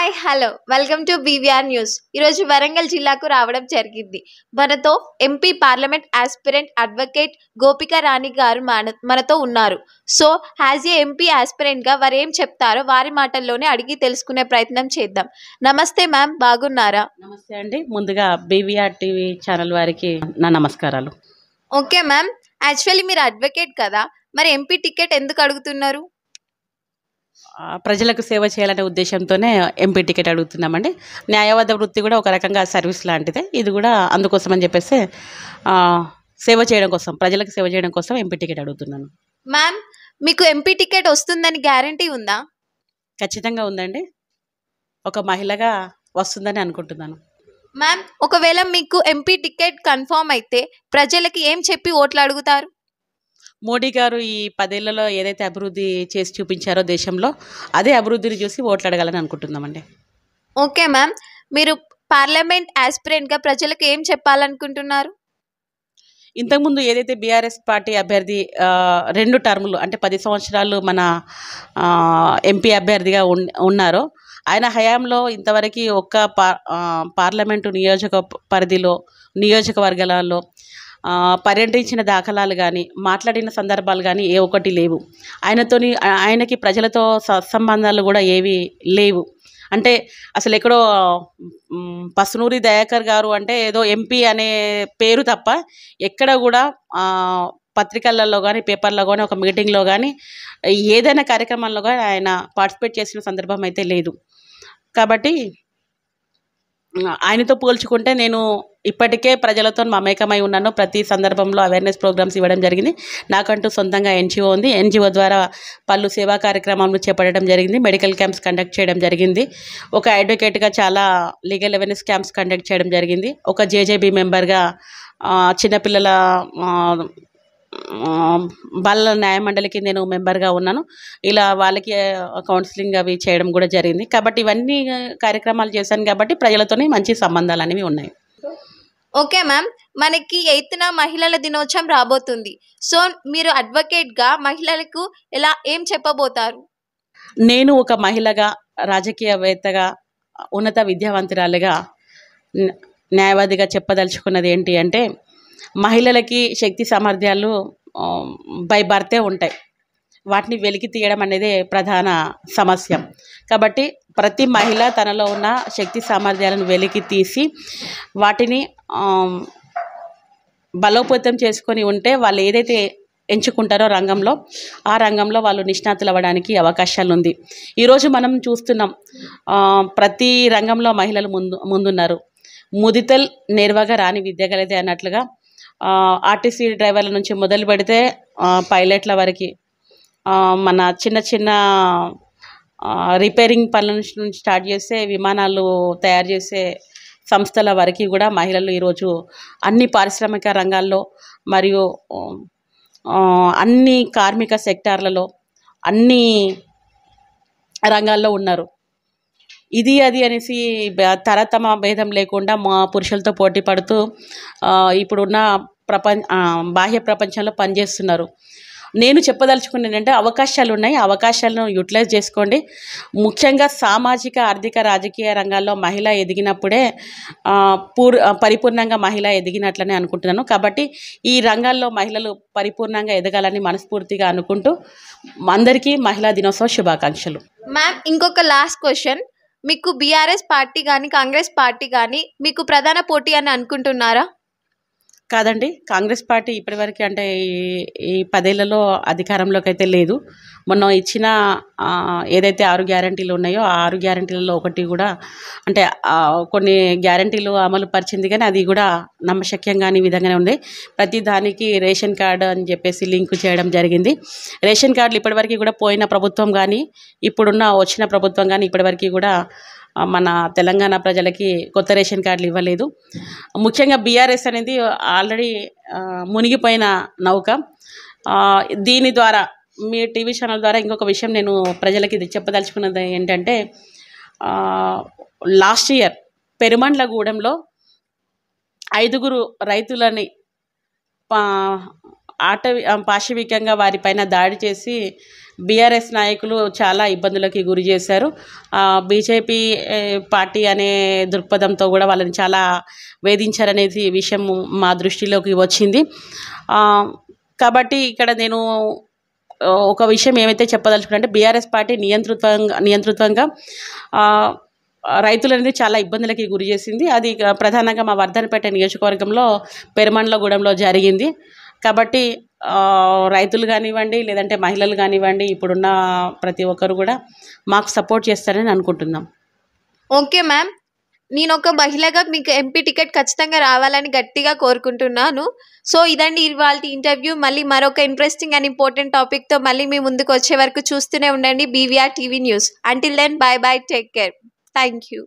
Hi hello welcome to BVR news. ఈరోజు వరంగల్ జిల్లాకు రావడం జరిగింది. మనతో ఎంపీ పార్లమెంట్ ఆస్పిరెంట్ అడ్వకేట్ గోపికా రాణి గారు మనతో ఉన్నారు. సో యాజ్ ఏ ఎంపీ ఆస్పిరెంట్గా వారు ఏం చెప్తారో వారి మాటల్లోనే అడిగి తెలుసుకునే ప్రయత్నం చేద్దాం. నమస్తే మ్యామ్, బాగున్నారా? నమస్తే అండి. ముందుగా బీవీఆర్ టీవీ ఛానల్ వారికి నా నమస్కారాలు. ఓకే మ్యామ్, యాక్చువల్లీ మీరు అడ్వకేట్ కదా, మరి ఎంపీ టికెట్ ఎందుకు అడుగుతున్నారు? ప్రజలకు సేవ చేయాలనే ఉద్దేశంతోనే ఎంపీ టికెట్ అడుగుతున్నామండి. న్యాయవాద వృత్తి కూడా ఒక రకంగా సర్వీస్ లాంటిదే. ఇది కూడా అందుకోసం అని చెప్పేసి సేవ చేయడం కోసం, ప్రజలకు సేవ చేయడం కోసం ఎంపీ టికెట్ అడుగుతున్నాను. మ్యామ్, మీకు ఎంపీ టికెట్ వస్తుందని గ్యారంటీ ఉందా? ఖచ్చితంగా ఉందండి. ఒక మహిళగా వస్తుందని అనుకుంటున్నాను. మ్యామ్, ఒకవేళ మీకు ఎంపీ టికెట్ కన్ఫర్మ్ అయితే ప్రజలకి ఏం చెప్పి ఓట్లు అడుగుతారు? మోడీ గారు ఈ 10 ఏళ్లలో ఏదైతే అభివృద్ధి చేసి చూపించారో దేశంలో, అదే అభివృద్ధిని చూసి ఓట్లు అడగాలని అనుకుంటున్నామండి. ఓకే మ్యామ్, మీరు పార్లమెంట్ ఆస్పిరెంట్గా ప్రజలకు ఏం చెప్పాలనుకుంటున్నారు? ఇంతకుముందు ఏదైతే బీఆర్ఎస్ పార్టీ అభ్యర్థి 2 టర్ములు అంటే 10 సంవత్సరాలు మన ఎంపీ అభ్యర్థిగా ఉన్నారో, ఆయన హయాంలో ఇంతవరకు ఒక్క పార్లమెంటు నియోజకవర్గాలలో పర్యటించిన దాఖలాలు కానీ, మాట్లాడిన సందర్భాలు కానీ ఏ ఒక్కటి లేవు. ఆయనకి ప్రజలతో సత్సంబంధాలు కూడా ఏవి లేవు. అంటే అసలు ఎక్కడో పసునూరి దయాకర్ గారు అంటే ఏదో ఎంపీ అనే పేరు తప్ప ఎక్కడ కూడా పత్రికలలో కానీ, పేపర్లో కానీ, ఒక మీటింగ్లో కానీ, ఏదైనా కార్యక్రమంలో కానీ ఆయన పార్టిసిపేట్ చేసిన సందర్భం అయితే లేదు. కాబట్టి ఆయనతో పోల్చుకుంటే నేను ఇప్పటికే ప్రజలతో మమేకమై ఉన్నాను. ప్రతి సందర్భంలో అవేర్నెస్ ప్రోగ్రామ్స్ ఇవ్వడం జరిగింది. నాకంటూ సొంతంగా ఎన్జిఓ ఉంది. ఎన్జిఓ ద్వారా పలు సేవా కార్యక్రమాలను చేపట్టడం జరిగింది. మెడికల్ క్యాంప్స్ కండక్ట్ చేయడం జరిగింది. ఒక అడ్వకేట్గా చాలా లీగల్ అవేర్నెస్ క్యాంప్స్ కండక్ట్ చేయడం జరిగింది. ఒక జేజేబీ మెంబర్గా చిన్నపిల్లల బాలల న్యాయమండలికి నేను మెంబర్గా ఉన్నాను. ఇలా వాళ్ళకి కౌన్సిలింగ్ అవి చేయడం కూడా జరిగింది. కాబట్టి ఇవన్నీ కార్యక్రమాలు చేశాను కాబట్టి ప్రజలతోనే మంచి సంబంధాలు అనేవి ఉన్నాయి. ఓకే మ్యామ్, మనకి 8న మహిళల దినోత్సవం రాబోతుంది. సో మీరు అడ్వకేట్గా మహిళలకు ఏం చెప్పబోతారు? నేను ఒక మహిళగా, రాజకీయవేత్తగా, ఉన్నత విద్యావంతురాలుగా, న్యాయవాదిగా చెప్పదలుచుకున్నది ఏంటి అంటే, మహిళలకి శక్తి సామర్థ్యాలు బై బర్తే ఉంటాయి. వాటిని వెలికి తీయడం అనేది ప్రధాన సమస్య. కాబట్టి ప్రతి మహిళ తనలో ఉన్న శక్తి సామర్థ్యాలను వెలికి తీసి వాటిని బలోపేతం చేసుకొని ఉంటే వాళ్ళు ఏదైతే ఎంచుకుంటారో రంగంలో, ఆ రంగంలో వాళ్ళు నిష్ణాతులు అవ్వడానికి అవకాశాలు ఉంది. ఈరోజు మనం చూస్తున్నాం, ప్రతి రంగంలో మహిళలు ముందున్నారు. ముదితల్ నేర్వగా రాని విద్య గలదే అన్నట్లుగా ఆర్టీసీ డ్రైవర్ల నుంచి మొదలు పెడితే పైలట్ల వరకు, మన చిన్న చిన్న రిపేరింగ్ పనుల నుంచి స్టార్ట్ చేస్తే విమానాలు తయారు చేసే సంస్థల వరకు కూడా మహిళలు ఈరోజు అన్ని పారిశ్రామిక రంగాల్లో మరియు అన్ని కార్మిక సెక్టార్లలో, అన్ని రంగాల్లో ఉన్నారు. ఇది అది అనేసి తరతమ భేదం లేకుండా మా పురుషులతో పోటీ పడుతూ ఇప్పుడున్న బాహ్య ప్రపంచంలో పనిచేస్తున్నారు. నేను చెప్పదలుచుకున్నది ఏంటంటే, అవకాశాలు ఉన్నాయి, అవకాశాలను యూటిలైజ్ చేసుకోండి. ముఖ్యంగా సామాజిక, ఆర్థిక, రాజకీయ రంగాల్లో మహిళ ఎదిగినప్పుడే పరిపూర్ణంగా మహిళ ఎదిగినట్లనే అనుకుంటున్నాను. కాబట్టి ఈ రంగాల్లో మహిళలు పరిపూర్ణంగా ఎదగాలని మనస్ఫూర్తిగా అనుకుంటూ అందరికీ మహిళా దినోత్సవ శుభాకాంక్షలు. మ్యామ్, ఇంకొక లాస్ట్ క్వశ్చన్, మీకు బీఆర్ఎస్ పార్టీ కానీ, కాంగ్రెస్ పార్టీ కానీ మీకు ప్రధాన పోటీ అని అనుకుంటున్నారా? కాదండి, కాంగ్రెస్ పార్టీ ఇప్పటివరకు అంటే ఈ 10 ఏళ్లలో అధికారంలోకి అయితే లేదు. మొన్న ఇచ్చిన ఏదైతే 6 గ్యారంటీలు ఉన్నాయో ఆ 6 గ్యారంటీలలో ఒకటి కూడా అంటే కొన్ని గ్యారంటీలు అమలు పరిచింది, కానీ అది కూడా నమ్మశక్యంగాని విధంగానే ఉంది. ప్రతి దానికి రేషన్ కార్డు అని చెప్పేసి లింక్ చేయడం జరిగింది. రేషన్ కార్డులు ఇప్పటివరకు కూడా పోయిన ప్రభుత్వం కానీ, వచ్చిన ప్రభుత్వం కానీ ఇప్పటివరకు కూడా మన తెలంగాణ ప్రజలకి కొత్త రేషన్ కార్డులు ఇవ్వలేదు. ముఖ్యంగా బీఆర్ఎస్ అనేది ఆల్రెడీ మునిగిపోయిన నౌక. దీని ద్వారా, మీ టీవీ ఛానల్ ద్వారా ఇంకొక విషయం నేను ప్రజలకి ఇది చెప్పదలుచుకున్నది ఏంటంటే, లాస్ట్ ఇయర్ పెరుమండ్లగూడెంలో 5 రైతులని పాశవికంగా వారిపైన దాడి చేసి బీఆర్ఎస్ నాయకులు చాలా ఇబ్బందులకి గురి చేశారు. బీజేపీ పార్టీ అనే దృక్పథంతో కూడా వాళ్ళని చాలా వేధించారనేది విషయం మా దృష్టిలోకి వచ్చింది. కాబట్టి ఇక్కడ నేను ఒక విషయం ఏమైతే చెప్పదలుచుకున్నానంటే బీఆర్ఎస్ పార్టీ నియంతృత్వంగా రైతులనేది చాలా ఇబ్బందులకి గురి చేసింది. అది ప్రధానంగా మా వర్ధనపేట నియోజకవర్గంలో పెరుమండ్లగూడెంలో జరిగింది. కాబట్టి రైతులు కానివ్వండి, లేదంటే మహిళలు కానివ్వండి, ఇప్పుడున్న ప్రతి ఒక్కరు కూడా మాకు సపోర్ట్ చేస్తారని అనుకుంటున్నాం. ఓకే మ్యామ్, నేను ఒక మహిళగా మీకు ఎంపీ టికెట్ ఖచ్చితంగా రావాలని గట్టిగా కోరుకుంటున్నాను. సో ఇదండి ఇవాళ ఇంటర్వ్యూ. మళ్ళీ మరొక ఇంట్రెస్టింగ్ అండ్ ఇంపార్టెంట్ టాపిక్తో మళ్ళీ మీ ముందుకు వచ్చే వరకు చూస్తూనే ఉండండి BVR TV news. Until then, bye bye, take care. Thank you.